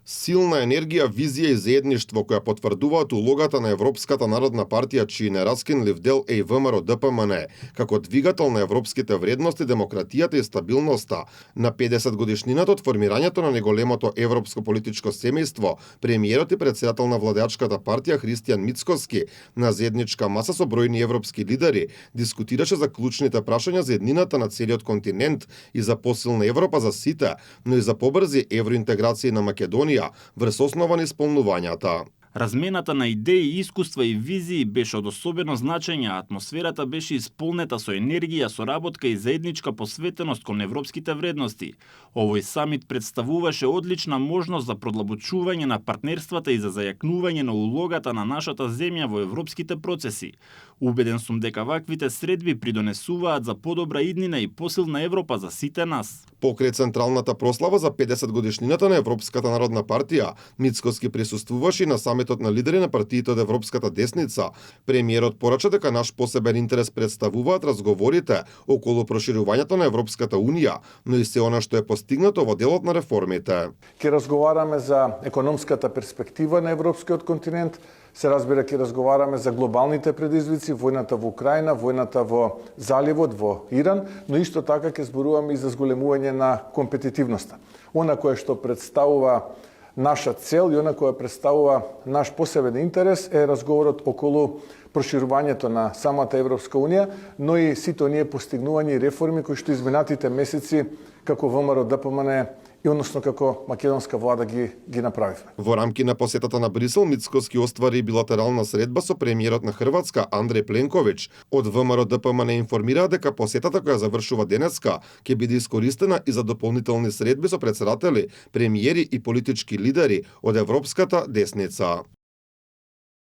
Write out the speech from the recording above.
Силна енергија, визија и заедништво која потврдуваат улогата на Европската народна партија, чиј нераскинлив дел е и ВМРО ДПМН, како двигател на европските вредности, демократијата и стабилноста. На 50 годишнината од формирањето на неголемото европско политичко семејство, премиерот и председател на владеачката партија Христијан Мицкоски на заедничка маса со бројни европски лидери дискутираше за клучните прашања за еднината на целиот континент и за посилна Европа за сите, но и за побрзи евроинтеграција на Македонија врз основа на исполнувањата. Размената на идеи, искуства и визии беше од особено значење, а атмосферата беше исполнета со енергија, соработка и заедничка посветеност кон европските вредности. Овој самит представуваше одлична можност за продлабочување на партнерствата и за зајакнување на улогата на нашата земја во европските процеси. Убеден сум дека ваквите средби придонесуваат за подобра иднина и посилна Европа за сите нас. Покрај централната прослава за 50 годишнината на Европската народна партија, Мицкоски присуствуваше на самитот на лидери на партиите од Европската десница. Премиерот порача дека наш посебен интерес представуваат разговорите околу проширувањето на Европската унија, но и се она што е постигнато во делот на реформите. Ке разговараме за економската перспектива на европскиот континент, се разбира ке разговараме за глобалните предизвици, војната во Украина, војната во Заливот, во Иран, но исто така ке зборуваме и за зголемување на компетитивноста. Она кое што представува наша цел и она која представува наш посебен интерес е разговорот околу проширувањето на самата Европска унија, но и сите оние постигнувања и реформи кои што изминатите месеци како ВМРО ДПМН и односно како македонска влада ги направивме. Во рамки на посетата на Брисел, Мицкоски оствари билатерална средба со премиерот на Хрватска Андреј Пленковиќ. Од ВМРО ДПМН информираа дека посетата која завршува денеска ќе биде искористена и за дополнителни средби со претседатели, премиери и политички лидери од европската десница.